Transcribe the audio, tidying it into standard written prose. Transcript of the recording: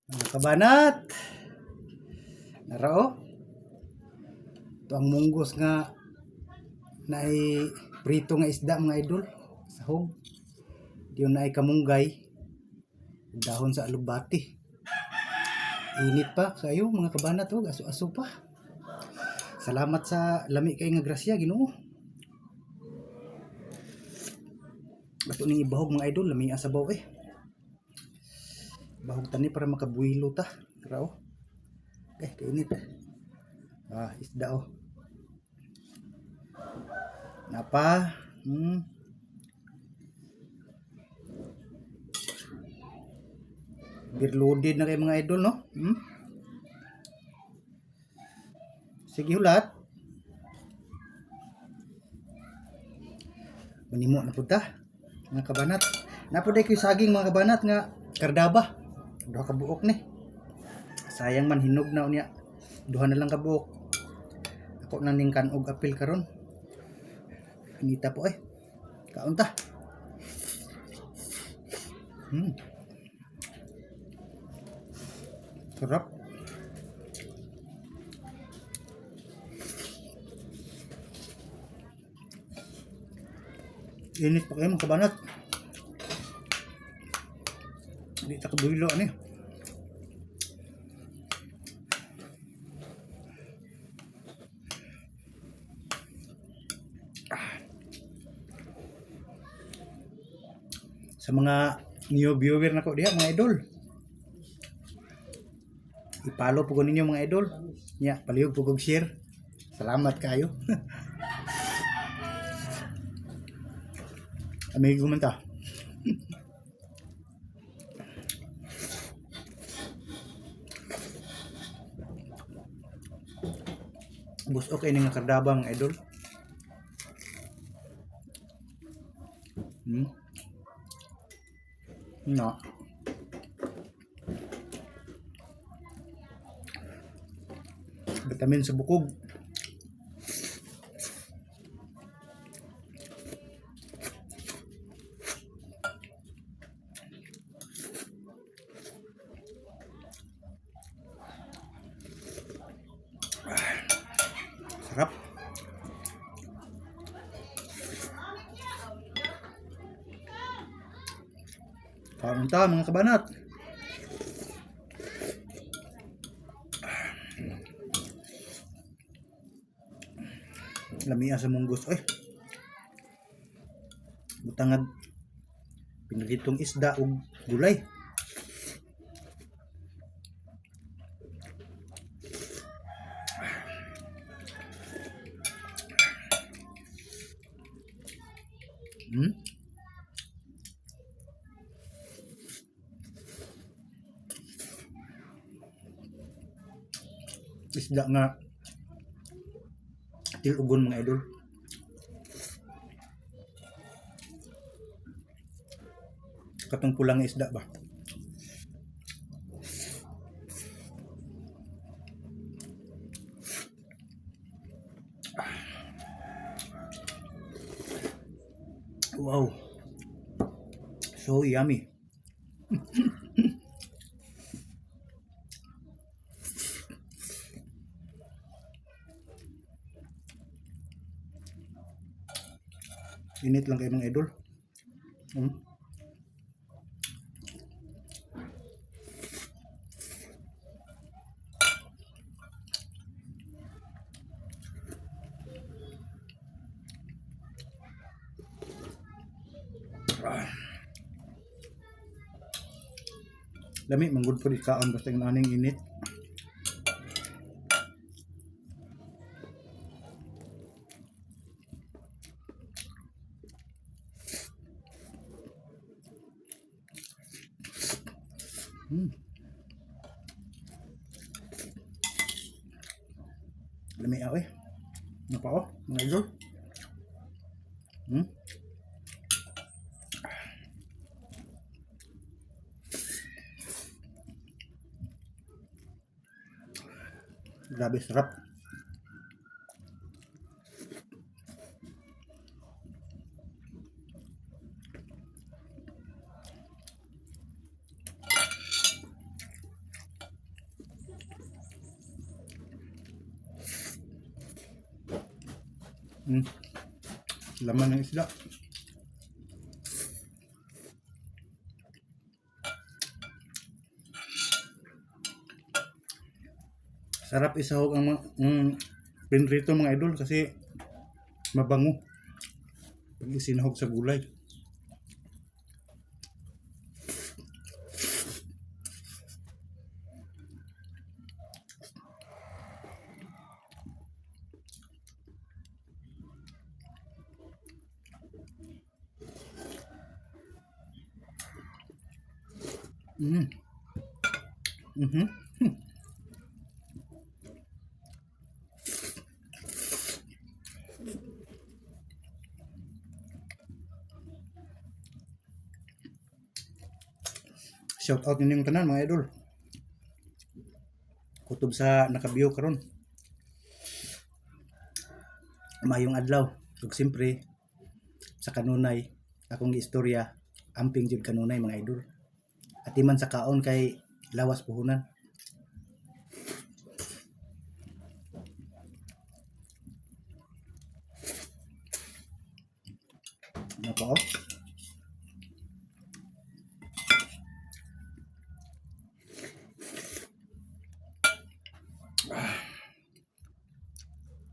Mga kabanat, narao, ito ang munggos nga naay prito nga isda mga idol, sahog. Diyon naay kamunggay, dahon sa alugbati. Init pa kayo mga kabanat, oh, aso-aso pa. Salamat sa lami kay nga grasya, Ginoo. Ato ning ibahog mga idol, lami asabaw eh. Bahog tani para makabuhilo ta. Rao. Kainit. Isda oh. Napa? Beer loaded na kay mga idol, no? Sige hulat. Manimo na punta mga kabanat. Napuday ko saging mga kabanat nga kardaba. Duha ka buok ni. Sayang man hinog na unya. Duha na lang ka buok. Ako na ning kanog apil karon. Anita po eh. Kaunta. Sarap. Init pa kayo mga kabanat. Hindi ta kabuhilo ani. Sa mga new viewer na ko diha mga idol, i-follow po ko ninyo mga idol. Nya, palihog po kong share. Salamat kayo. Amigo man ta. Bus okay nga kardabang idol. No. Vitamin sa bukog. Sarap. Kaunta mga kabanat. Lamia sa munggos oy. Butangad pinagitong isda ug gulay. Isda nga tilugon mga idol. Katong pulang isda ba? Wow. So yummy. Init lang kayo mga idol. Lami manggod po di kaon basta yung aning init. Lami ako eh. Ano pa ako? Mga idol. Grabe sarap. Mm. Laman ng isda. Sarap isahog ang pinrito mga idol kasi mabango pag isinahog sa gulay. Mm. Mhm. Shout out ninyong tanan mga idol. Kutob sa nakabiyo karon. Mayong adlaw. Ug siyempre sa kanunay akong istorya amping jud kanunay mga idol. At man sa kaon kay lawas puhunan. Ano pa oh?